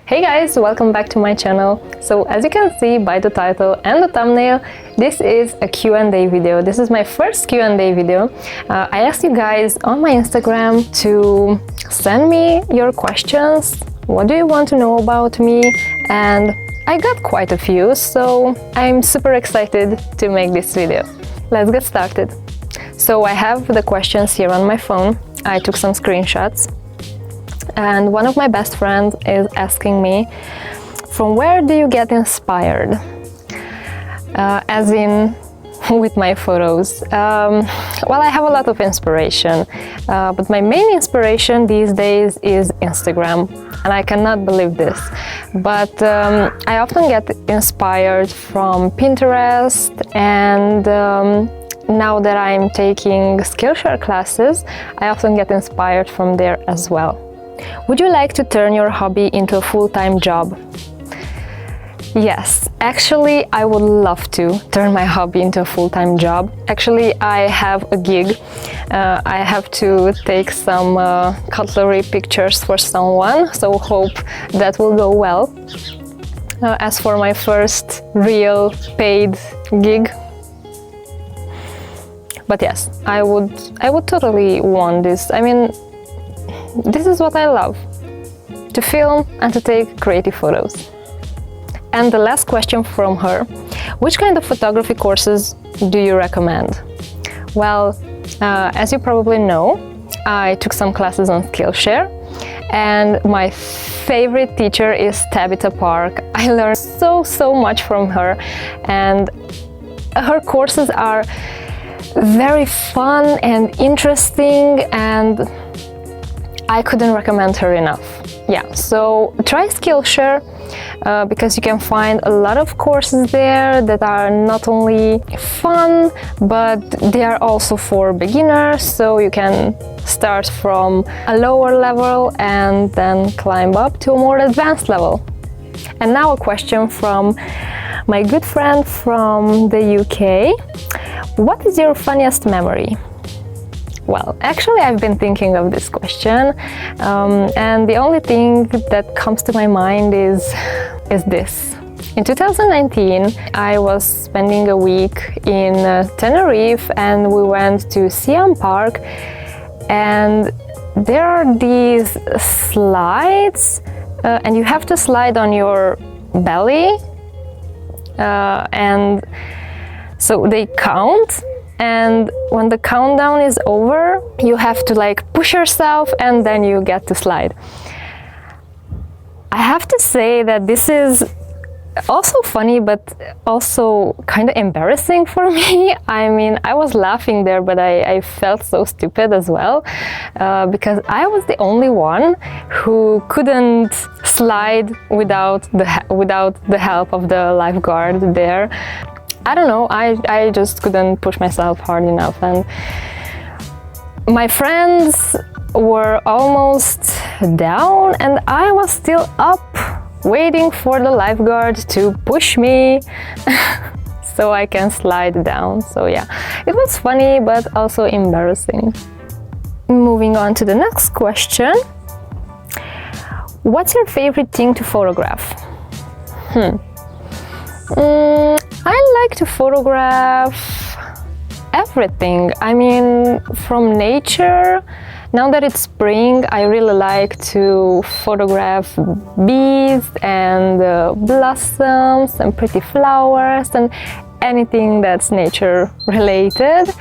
Hey guys, welcome back to my channel. So as you can see by the title and the thumbnail, this is a Q&A video. This is my first Q&A video. I asked you guys on my Instagram to send me your questions. What do you want to know about me? And I got quite a few, so I'm super excited to make this video. Let's get started. So I have the questions here on my phone. I took some screenshots. And one of my best friends is asking me, from where do you get inspired? As in, with my photos. Well, I have a lot of inspiration, but my main inspiration these days is Instagram, and I cannot believe this. But I often get inspired from Pinterest, and now that I'm taking Skillshare classes, I often get inspired from there as well. Would you like to turn your hobby into a full-time job? Yes, actually, I would love to turn my hobby into a full-time job. Actually, I have a gig. I have to take some cutlery pictures for someone, so hope that will go well. As for my first real paid gig. But yes, I would totally want this. I mean, this is what I love, to film and to take creative photos. And the last question from her, which kind of photography courses do you recommend? Well, as you probably know, I took some classes on Skillshare, and my favorite teacher is Tabitha Park. I learned so much from her, and her courses are very fun and interesting, and I couldn't recommend her enough. Yeah, so try Skillshare because you can find a lot of courses there that are not only fun, but they are also for beginners, so you can start from a lower level and then climb up to a more advanced level. And now a question from my good friend from the UK. What is your funniest memory? Well, actually, I've been thinking of this question, and the only thing that comes to my mind is this. In 2019, I was spending a week in Tenerife, and we went to Siam Park, and there are these slides, and you have to slide on your belly, and so they count. And when the countdown is over, you have to push yourself and then you get to slide. I have to say that this is also funny, but also kind of embarrassing for me. I mean, I was laughing there, but I felt so stupid as well, because I was the only one who couldn't slide without the help of the lifeguard there. I don't know, I just couldn't push myself hard enough, and my friends were almost down and I was still up waiting for the lifeguard to push me so I can slide down. So yeah, it was funny but also embarrassing. Moving on to the next question. What's your favorite thing to photograph? I like to photograph everything. I mean, from nature. Now that it's spring, I really like to photograph bees and blossoms and pretty flowers and anything that's nature related.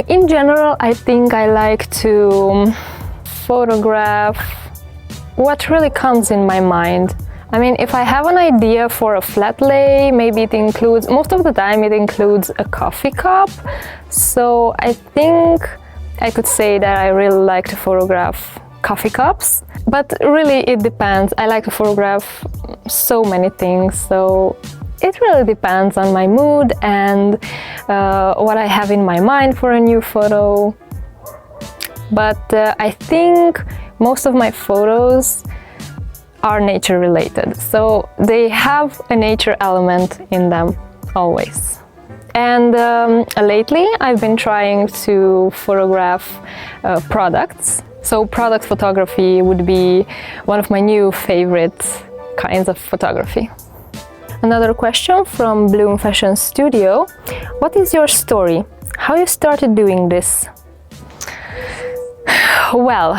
In general, I think I like to photograph what really comes in my mind. I mean, if I have an idea for a flat lay, maybe it includes, most of the time it includes a coffee cup. So I think I could say that I really like to photograph coffee cups, but really it depends. I like to photograph so many things, so it really depends on my mood and what I have in my mind for a new photo. But I think most of my photos are nature related, so they have a nature element in them always. And lately I've been trying to photograph products. So product photography would be one of my new favorite kinds of photography. Another question from Bloom Fashion Studio. What is your story? How you started doing this? Well,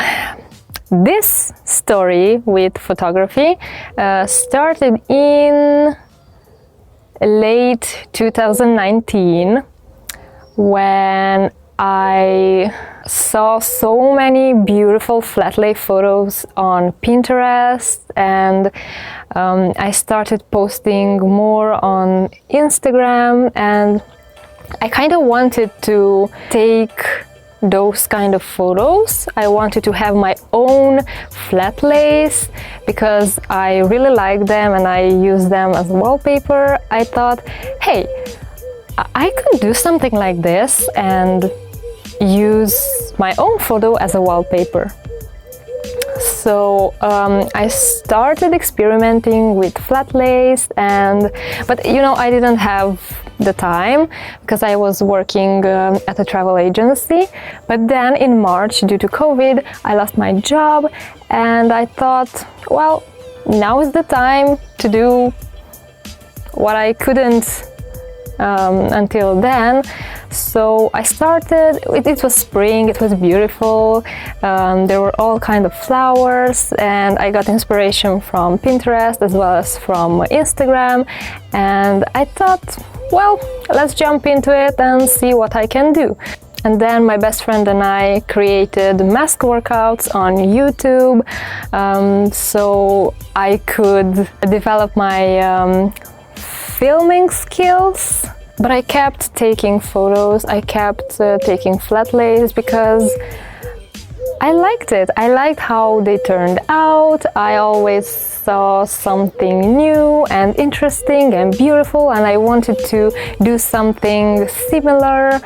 this story with photography started in late 2019 when I saw so many beautiful flat lay photos on Pinterest, and I started posting more on Instagram, and I kind of wanted to take those kind of photos. I wanted to have my own flat lays because I really like them and I use them as wallpaper. I thought, hey, I could do something like this and use my own photo as a wallpaper. So I started experimenting with flat lays, but you know, I didn't have the time because I was working at a travel agency. But then in March, due to COVID, I lost my job, and I thought, well, now is the time to do what I couldn't until then. So I started, it was spring, it was beautiful, there were all kinds of flowers, and I got inspiration from Pinterest as well as from Instagram, and I thought, well, let's jump into it and see what I can do. And then my best friend and I created mask workouts on YouTube, so I could develop my filming skills. But I kept taking photos, I kept taking flat lays because I liked it. I liked how they turned out. I always saw something new and interesting and beautiful, and I wanted to do something similar.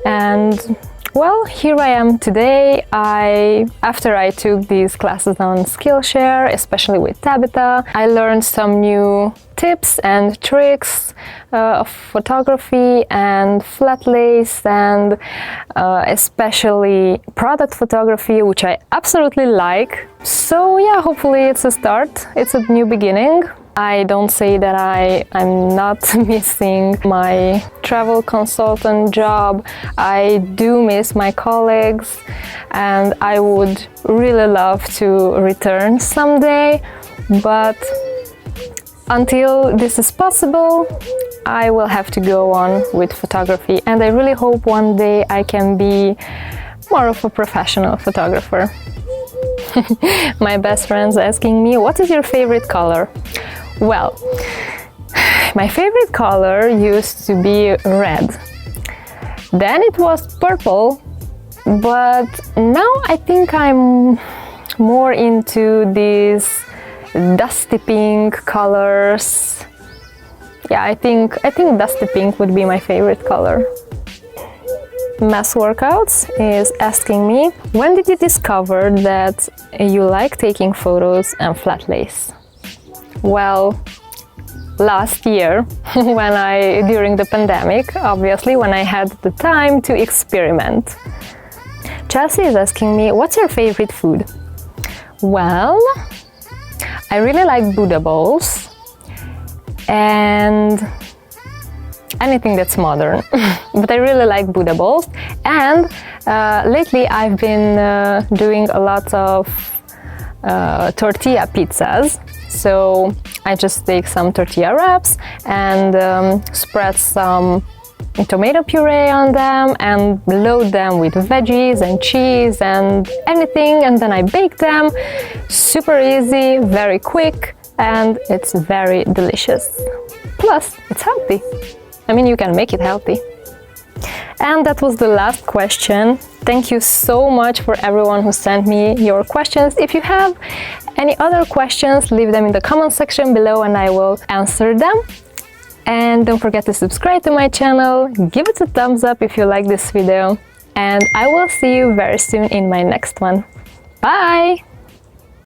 And well, here I am today. After I took these classes on SKILLSHARE, especially with Tabitha, I learned some new tips and tricks of photography and flat lays, and especially product photography, which I absolutely like. So yeah, hopefully it's a start, it's a new beginning. I don't say that I'm not missing my travel consultant job. I do miss my colleagues, and I would really love to return someday, but until this is possible, I will have to go on with photography, and I really hope one day I can be more of a professional photographer. My best friend's asking me, what is your favorite color? Well, my favorite color used to be red. Then it was purple, but now I think I'm more into these dusty pink colors. Yeah, I think dusty pink would be my favorite color. Mass Workouts is asking me, when did you discover that you like taking photos and flat lays? Well, last year, during the pandemic, obviously, when I had the time to experiment. Chelsea is asking me, what's your favorite food? Well, I really like Buddha bowls and anything that's modern, but I really like Buddha bowls. And lately I've been doing a lot of tortilla pizzas. So I just take some tortilla wraps and spread some tomato puree on them and load them with veggies and cheese and anything, and then I bake them. Super easy, very quick, and it's very delicious. Plus, it's healthy. I mean, you can make it healthy. And that was the last question. Thank you so much for everyone who sent me your questions. If you have any other questions, leave them in the comment section below and I will answer them. And don't forget to subscribe to my channel, give it a thumbs up if you like this video, and I will see you very soon in my next one. Bye!